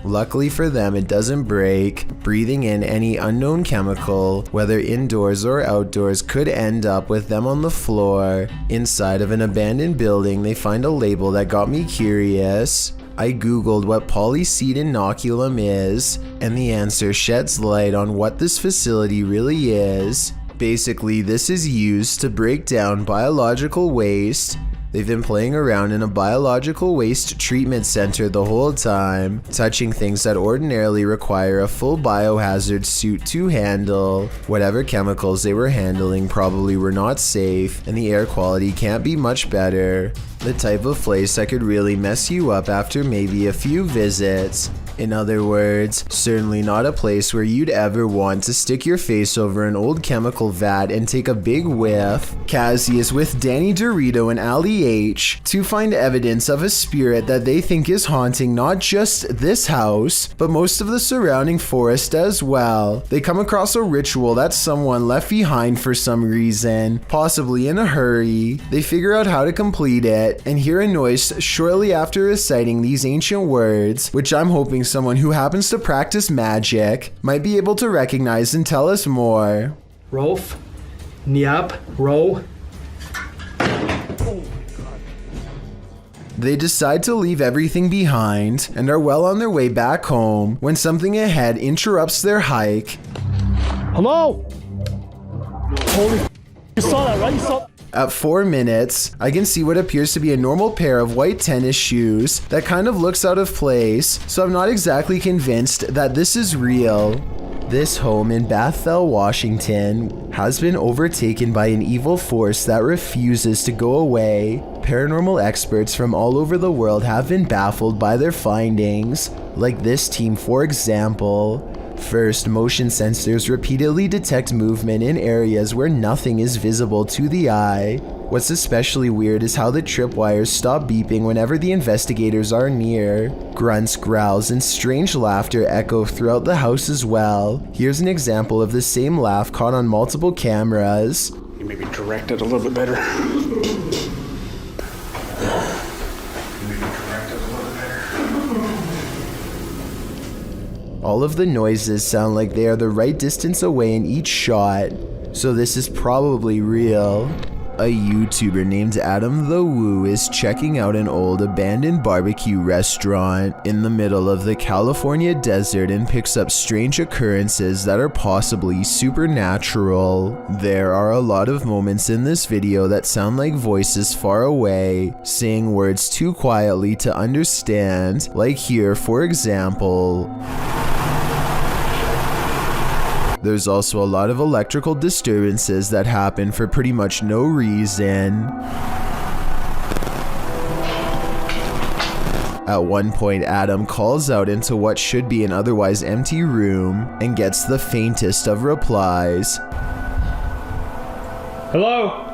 Luckily for them, it doesn't break. Breathing in any unknown chemical, whether indoors or outdoors, could end up with them on the floor. Inside of an abandoned building, they find a label that got me curious. I googled what polyseed inoculum is, and the answer sheds light on what this facility really is. Basically, this is used to break down biological waste They've been playing around in a biological waste treatment center the whole time, touching things that ordinarily require a full biohazard suit to handle. Whatever chemicals they were handling probably were not safe, and the air quality can't be much better. The type of place that could really mess you up after maybe a few visits. In other words, certainly not a place where you'd ever want to stick your face over an old chemical vat and take a big whiff. Cassie is with Danny Dorito and Ali H to find evidence of a spirit that they think is haunting not just this house, but most of the surrounding forest as well. They come across a ritual that someone left behind for some reason, possibly in a hurry. They figure out how to complete it and hear a noise shortly after reciting these ancient words, which I'm hoping someone who happens to practice magic might be able to recognize and tell us more. Rolf, Niap, Ro. They decide to leave everything behind and are well on their way back home when something ahead interrupts their hike. Hello? Holy, you saw that, right? You saw. At 4 minutes, I can see what appears to be a normal pair of white tennis shoes that kind of looks out of place, so I'm not exactly convinced that this is real. This home in Bethel, Washington has been overtaken by an evil force that refuses to go away. Paranormal experts from all over the world have been baffled by their findings, like this team for example. First, motion sensors repeatedly detect movement in areas where nothing is visible to the eye. What's especially weird is how the tripwires stop beeping whenever the investigators are near. Grunts, growls, and strange laughter echo throughout the house as well. Here's an example of the same laugh caught on multiple cameras. You maybe direct it a little bit better. All of the noises sound like they are the right distance away in each shot, so this is probably real. A YouTuber named Adam the Woo is checking out an old abandoned barbecue restaurant in the middle of the California desert and picks up strange occurrences that are possibly supernatural. There are a lot of moments in this video that sound like voices far away, saying words too quietly to understand, like here for example. There's also a lot of electrical disturbances that happen for pretty much no reason. At one point, Adam calls out into what should be an otherwise empty room and gets the faintest of replies. Hello?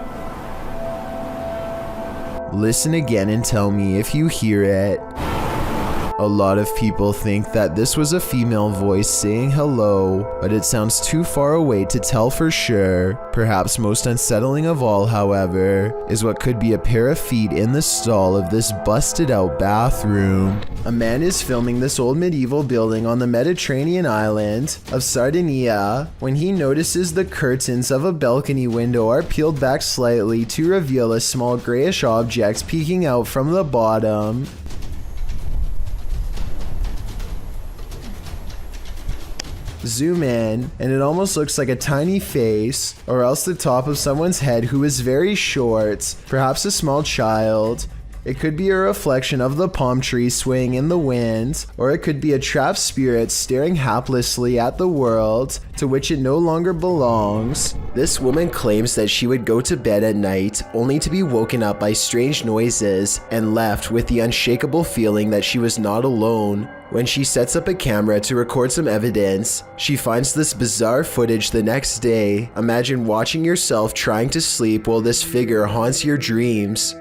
Listen again and tell me if you hear it. A lot of people think that this was a female voice saying hello, but it sounds too far away to tell for sure. Perhaps most unsettling of all, however, is what could be a pair of feet in the stall of this busted out bathroom. A man is filming this old medieval building on the Mediterranean island of Sardinia when he notices the curtains of a balcony window are peeled back slightly to reveal a small grayish object peeking out from the bottom. Zoom in, and it almost looks like a tiny face, or else the top of someone's head who is very short, perhaps a small child. It could be a reflection of the palm tree swaying in the wind, or it could be a trapped spirit staring haplessly at the world to which it no longer belongs. This woman claims that she would go to bed at night only to be woken up by strange noises and left with the unshakable feeling that she was not alone. When she sets up a camera to record some evidence, she finds this bizarre footage the next day. Imagine watching yourself trying to sleep while this figure haunts your dreams.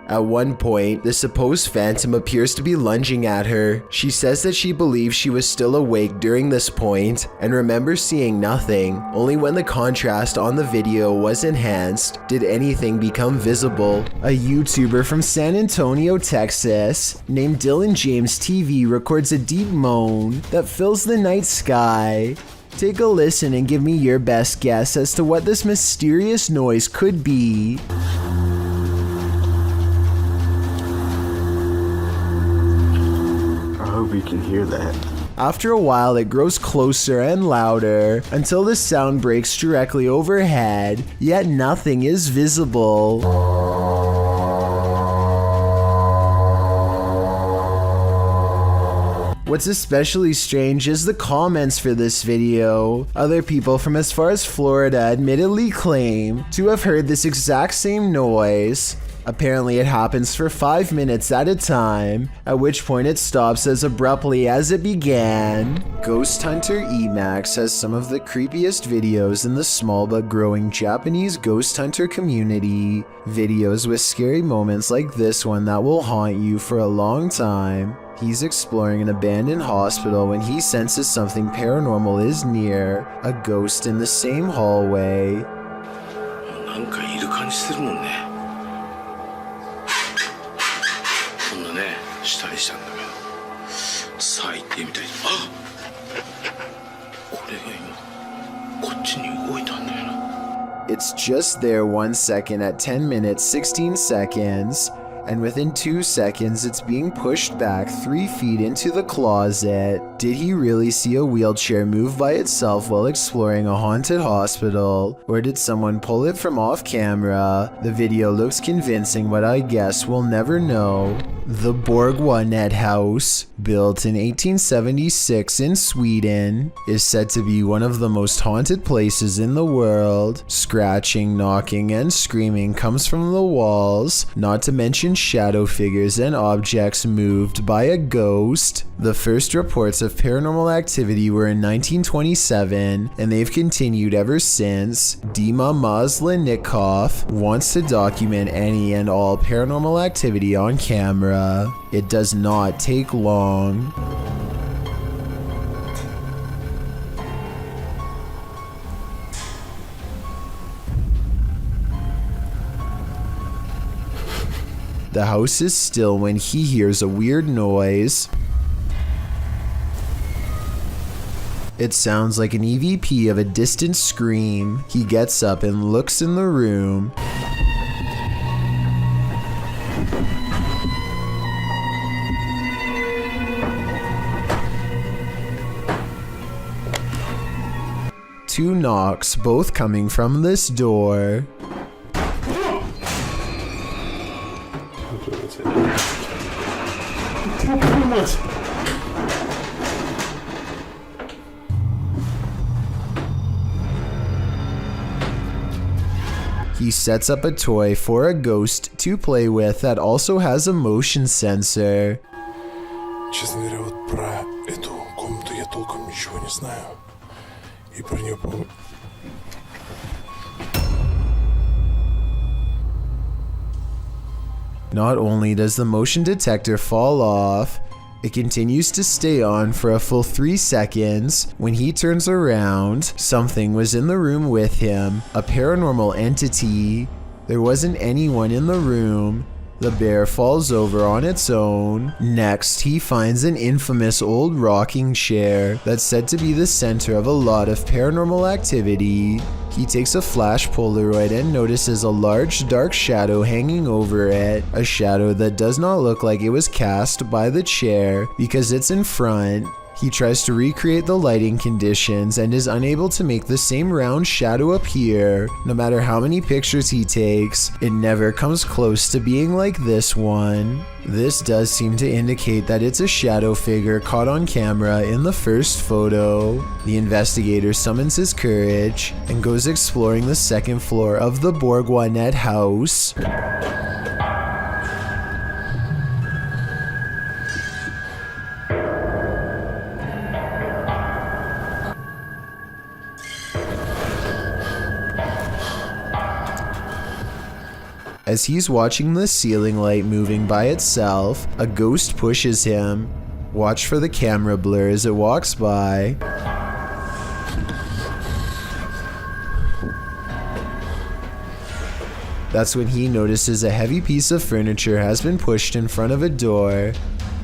At one point, the supposed phantom appears to be lunging at her. She says that she believes she was still awake during this point and remembers seeing nothing. Only when the contrast on the video was enhanced did anything become visible. A YouTuber from San Antonio, Texas, named Dylan James TV records a deep moan that fills the night sky. Take a listen and give me your best guess as to what this mysterious noise could be. hope you can hear that. After a while, it grows closer and louder until the sound breaks directly overhead, yet nothing is visible. What's especially strange is the comments for this video. Other people from as far as Florida admittedly claim to have heard this exact same noise. Apparently it happens for 5 minutes at a time, at which point it stops as abruptly as it began. Ghost Hunter Emax has some of the creepiest videos in the small but growing Japanese ghost hunter community. Videos with scary moments like this one that will haunt you for a long time. He's exploring an abandoned hospital when he senses something paranormal is near, a ghost in the same hallway. It's just there 1 second at 10 minutes 16 seconds, and within 2 seconds it's being pushed back 3 feet into the closet. Did he really see a wheelchair move by itself while exploring a haunted hospital, or did someone pull it from off camera? The video looks convincing, but I guess we'll never know. The Borgwanet house, built in 1876 in Sweden, is said to be one of the most haunted places in the world. Scratching, knocking, and screaming comes from the walls, not to mention shadow figures and objects moved by a ghost. The first reports of paranormal activity were in 1927, and they've continued ever since. Dima Maslenikov wants to document any and all paranormal activity on camera. It does not take long. The house is still when he hears a weird noise. It sounds like an EVP of a distant scream. He gets up and looks in the room. Two knocks, both coming from this door. He sets up a toy for a ghost to play with that also has a motion sensor. Честно говоря, вот про эту комнату я толком ничего не знаю. И про нее помню. Not only does the motion detector fall off, it continues to stay on for a full 3 seconds. When he turns around, something was in the room with him, a paranormal entity. There wasn't anyone in the room. The bear falls over on its own. Next, he finds an infamous old rocking chair that's said to be the center of a lot of paranormal activity. He takes a flash Polaroid and notices a large dark shadow hanging over it, a shadow that does not look like it was cast by the chair because it's in front. He tries to recreate the lighting conditions and is unable to make the same round shadow appear. No matter how many pictures he takes, it never comes close to being like this one. This does seem to indicate that it's a shadow figure caught on camera in the first photo. The investigator summons his courage and goes exploring the second floor of the Borgwanet house. As he's watching the ceiling light moving by itself, a ghost pushes him. Watch for the camera blur as it walks by. That's when he notices a heavy piece of furniture has been pushed in front of a door.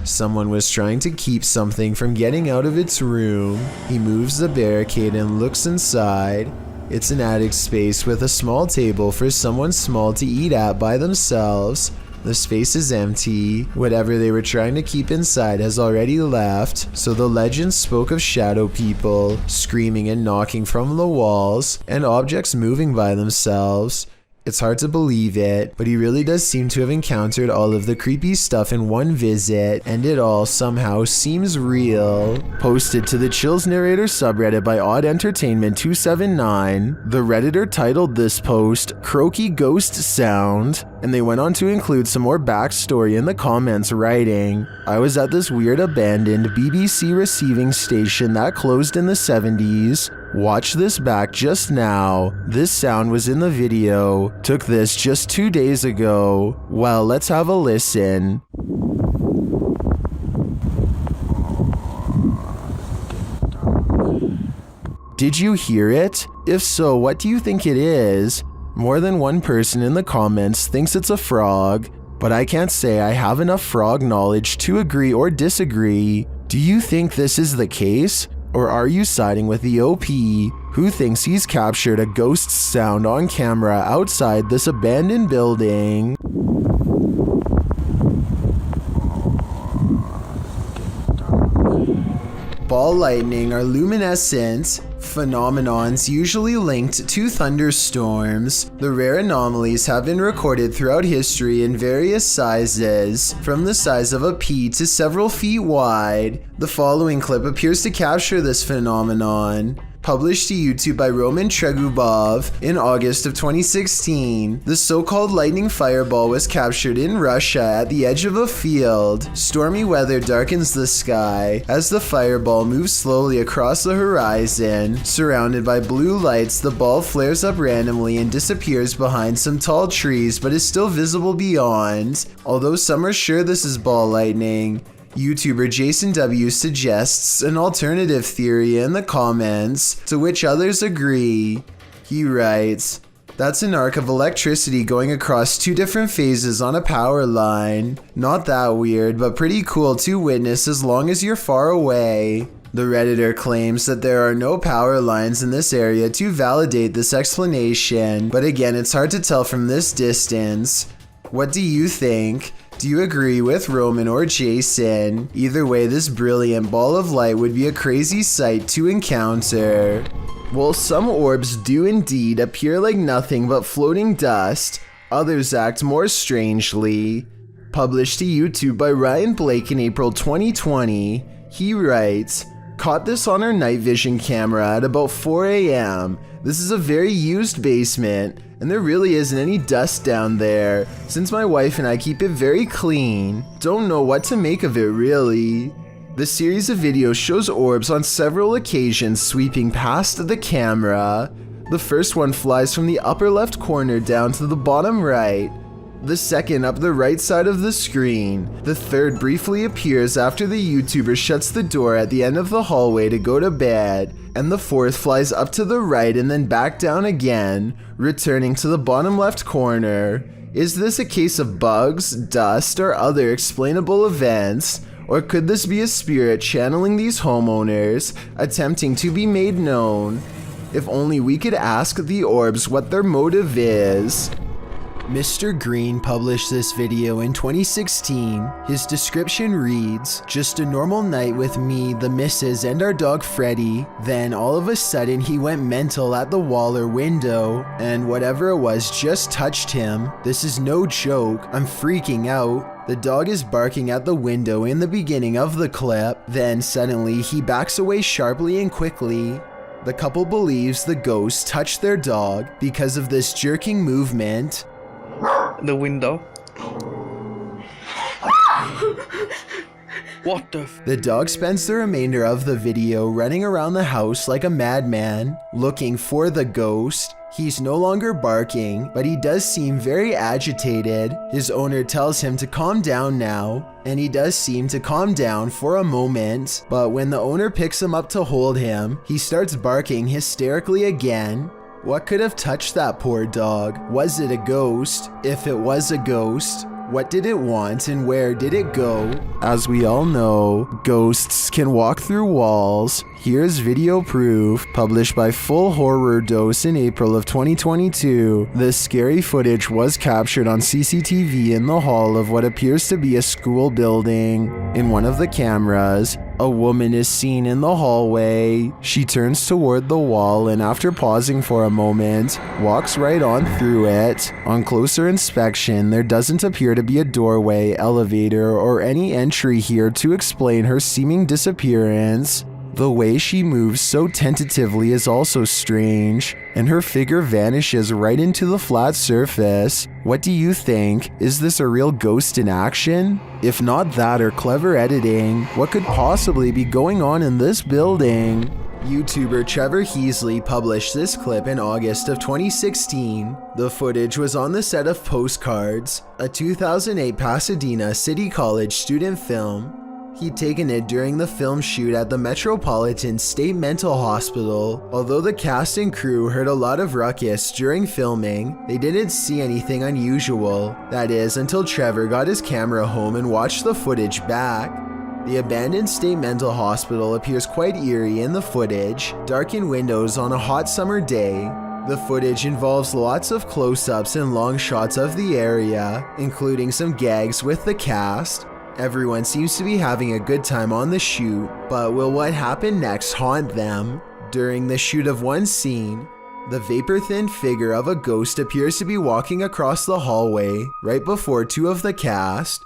Someone was trying to keep something from getting out of its room. He moves the barricade and looks inside. It's an attic space with a small table for someone small to eat at by themselves. The space is empty. Whatever they were trying to keep inside has already left, so the legend spoke of shadow people screaming and knocking from the walls and objects moving by themselves. It's hard to believe it, but he really does seem to have encountered all of the creepy stuff in one visit, and it all somehow seems real. Posted to the Chills Narrator subreddit by Odd Entertainment 279, the Redditor titled this post, Croaky Ghost Sound, and they went on to include some more backstory in the comments, writing, I was at this weird abandoned BBC receiving station that closed in the 70s. Watch this back just now. This sound was in the video. Took this just 2 days ago. Well, let's have a listen. Did you hear it? If so, what do you think it is? More than one person in the comments thinks it's a frog, but I can't say I have enough frog knowledge to agree or disagree. Do you think this is the case? Or are you siding with the OP, who thinks he's captured a ghost sound on camera outside this abandoned building? Ball lightning are luminescent phenomenons usually linked to thunderstorms. The rare anomalies have been recorded throughout history in various sizes, from the size of a pea to several feet wide. The following clip appears to capture this phenomenon. Published to YouTube by Roman Tregubov in August of 2016, the so-called lightning fireball was captured in Russia at the edge of a field. Stormy weather darkens the sky as the fireball moves slowly across the horizon. Surrounded by blue lights, the ball flares up randomly and disappears behind some tall trees, but is still visible beyond. Although some are sure this is ball lightning, YouTuber Jason W suggests an alternative theory in the comments, to which others agree. He writes, that's an arc of electricity going across two different phases on a power line. Not that weird, but pretty cool to witness as long as you're far away. The Redditor claims that there are no power lines in this area to validate this explanation, but again, it's hard to tell from this distance. What do you think? Do you agree with Roman or Jason? Either way, this brilliant ball of light would be a crazy sight to encounter. While some orbs do indeed appear like nothing but floating dust, others act more strangely. Published to YouTube by Ryan Blake in April 2020, he writes, caught this on our night vision camera at about 4 a.m. This is a very used basement, and there really isn't any dust down there, since my wife and I keep it very clean. Don't know what to make of it really. The series of videos shows orbs on several occasions sweeping past the camera. The first one flies from the upper left corner down to the bottom right. The second up the right side of the screen. The third briefly appears after the YouTuber shuts the door at the end of the hallway to go to bed. And the fourth flies up to the right and then back down again, returning to the bottom left corner. Is this a case of bugs, dust, or other explainable events? Or could this be a spirit channeling these homeowners, attempting to be made known? If only we could ask the orbs what their motive is. Mr. Green published this video in 2016. His description reads, just a normal night with me, the missus, and our dog Freddy. Then all of a sudden he went mental at the wall or window, and whatever it was just touched him. This is no joke, I'm freaking out. The dog is barking at the window in the beginning of the clip, then suddenly he backs away sharply and quickly. The couple believes the ghost touched their dog because of this jerking movement. The window. What the The dog spends the remainder of the video running around the house like a madman, looking for the ghost. He's no longer barking, but he does seem very agitated. His owner tells him to calm down now, and he does seem to calm down for a moment, but when the owner picks him up to hold him, he starts barking hysterically again. What could have touched that poor dog? Was it a ghost? If it was a ghost, What did it want and where did it go? As we all know, ghosts can walk through walls. Here's video proof, published by Full Horror Dose in April of 2022. This scary footage was captured on CCTV in the hall of what appears to be a school building. In one of the cameras, a woman is seen in the hallway. She turns toward the wall and after pausing for a moment, walks right on through it. On closer inspection, there doesn't appear to be a doorway, elevator, or any entry here to explain her seeming disappearance. The way she moves so tentatively is also strange, and her figure vanishes right into the flat surface. What do you think? Is this a real ghost in action? If not that or clever editing, what could possibly be going on in this building? YouTuber Trevor Heasley published this clip in August of 2016. The footage was on the set of Postcards, a 2008 Pasadena City College student film. He'd taken it during the film shoot at the Metropolitan State Mental Hospital. Although the cast and crew heard a lot of ruckus during filming, they didn't see anything unusual. That is, until Trevor got his camera home and watched the footage back. The abandoned state mental hospital appears quite eerie in the footage, darkened windows on a hot summer day. The footage involves lots of close-ups and long shots of the area, including some gags with the cast. Everyone seems to be having a good time on the shoot, but will what happened next haunt them? During the shoot of one scene, the vapor-thin figure of a ghost appears to be walking across the hallway right before two of the cast.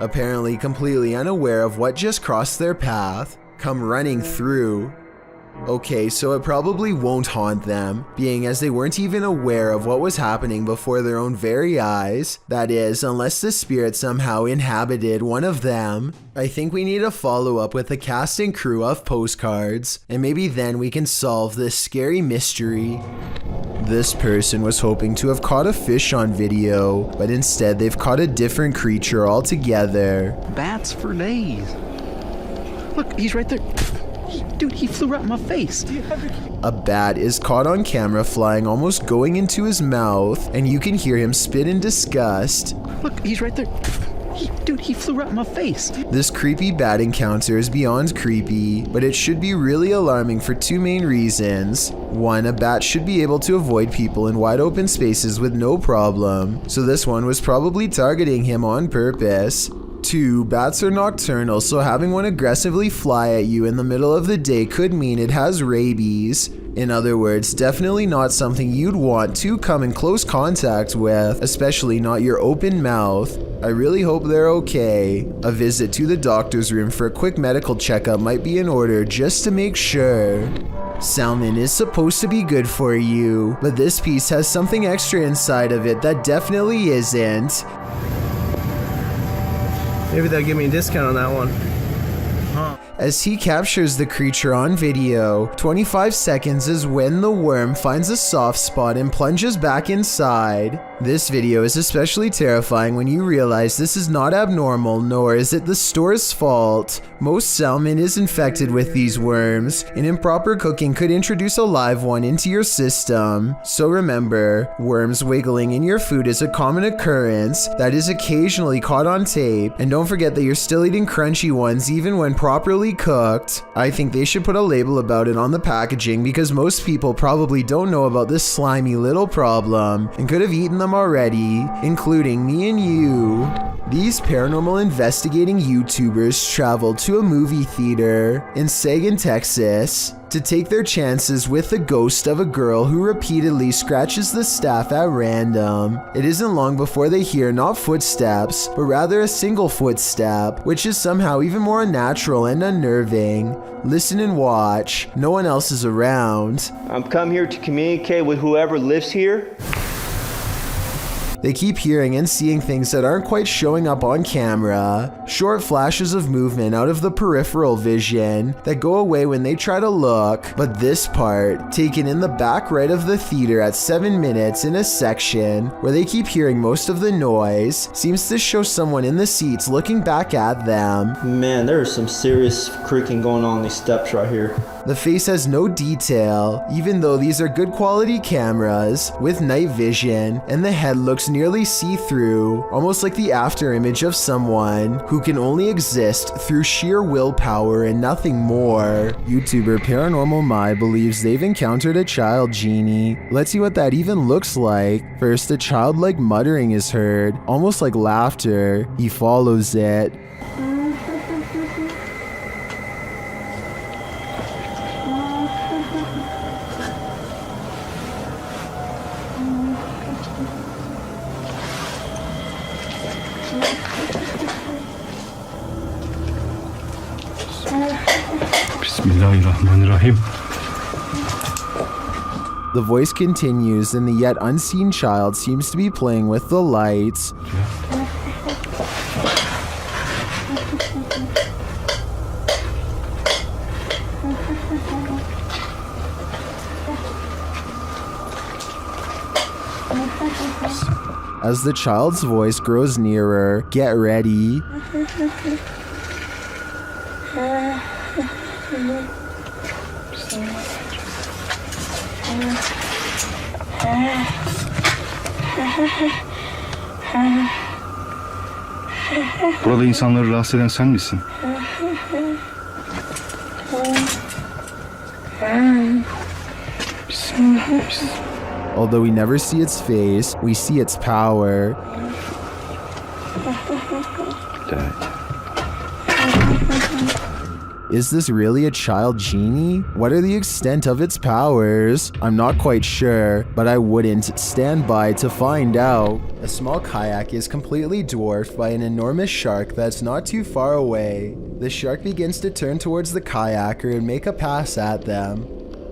Apparently completely unaware of what just crossed their path, come running through. Okay, so it probably won't haunt them, being as they weren't even aware of what was happening before their own very eyes. That is, unless the spirit somehow inhabited one of them. I think we need a follow-up with the cast and crew of Postcards, and maybe then we can solve this scary mystery. This person was hoping to have caught a fish on video, but instead they've caught a different creature altogether. Bats for days. Look, he's right there. Dude, he flew right in my face. A bat is caught on camera flying, almost going into his mouth, and you can hear him spit in disgust. Look, he's right there. Dude, he flew right in my face. This creepy bat encounter is beyond creepy, but it should be really alarming for two main reasons. One, a bat should be able to avoid people in wide open spaces with no problem, so this one was probably targeting him on purpose. 2, bats are nocturnal, so having one aggressively fly at you in the middle of the day could mean it has rabies. In other words, definitely not something you'd want to come in close contact with, especially not your open mouth. I really hope they're okay. A visit to the doctor's room for a quick medical checkup might be in order just to make sure. Salmon is supposed to be good for you, but this piece has something extra inside of it that definitely isn't. Maybe they'll give me a discount on that one. As he captures the creature on video, 25 seconds is when the worm finds a soft spot and plunges back inside. This video is especially terrifying when you realize this is not abnormal, nor is it the store's fault. Most salmon is infected with these worms, and improper cooking could introduce a live one into your system. So remember, worms wiggling in your food is a common occurrence that is occasionally caught on tape, and don't forget that you're still eating crunchy ones even when properly cooked. I think they should put a label about it on the packaging because most people probably don't know about this slimy little problem and could have eaten them already, including me and you. These paranormal investigating YouTubers traveled to a movie theater in Sagan, Texas to take their chances with the ghost of a girl who repeatedly scratches the staff at random. It isn't long before they hear not footsteps, but rather a single footstep, which is somehow even more unnatural and unnerving. Listen and watch. No one else is around. I'm come here to communicate with whoever lives here. They keep hearing and seeing things that aren't quite showing up on camera. Short flashes of movement out of the peripheral vision that go away when they try to look. But this part, taken in the back right of the theater at 7 minutes in a section where they keep hearing most of the noise, seems to show someone in the seats looking back at them. Man, there is some serious creaking going on these steps right here. The face has no detail, even though these are good quality cameras with night vision, and the head looks nearly see-through, almost like the after image of someone who can only exist through sheer willpower and nothing more. YouTuber Paranormal Mai believes they've encountered a child genie. Let's see what that even looks like. First, a childlike muttering is heard, almost like laughter. He follows it. Bismillahirrahmanirrahim. The voice continues, and the yet unseen child seems to be playing with the lights. As the child's voice grows nearer, get ready. Burada insanları rahatsız eden sen misin? Although we never see its face, we see its power. Is this really a child genie? What are the extent of its powers? I'm not quite sure, but I wouldn't stand by to find out. A small kayak is completely dwarfed by an enormous shark that's not too far away. The shark begins to turn towards the kayaker and make a pass at them,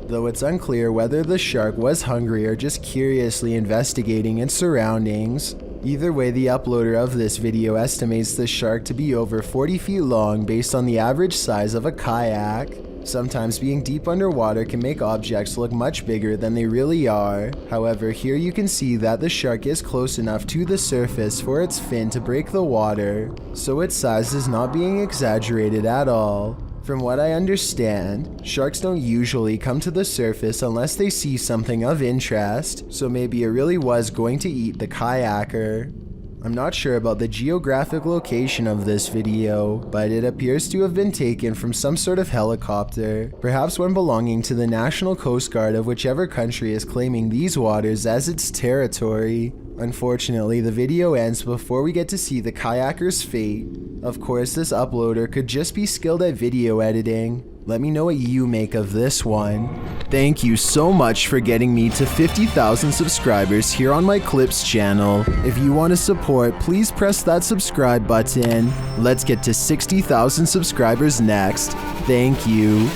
though it's unclear whether the shark was hungry or just curiously investigating its surroundings. Either way, the uploader of this video estimates the shark to be over 40 feet long based on the average size of a kayak. Sometimes being deep underwater can make objects look much bigger than they really are. However, here you can see that the shark is close enough to the surface for its fin to break the water, so its size is not being exaggerated at all. From what I understand, sharks don't usually come to the surface unless they see something of interest, so maybe it really was going to eat the kayaker. I'm not sure about the geographic location of this video, but it appears to have been taken from some sort of helicopter, perhaps one belonging to the National Coast Guard of whichever country is claiming these waters as its territory. Unfortunately, the video ends before we get to see the kayaker's fate. Of course, this uploader could just be skilled at video editing. Let me know what you make of this one. Thank you so much for getting me to 50,000 subscribers here on my Clips channel. If you want to support, please press that subscribe button. Let's get to 60,000 subscribers next. Thank you.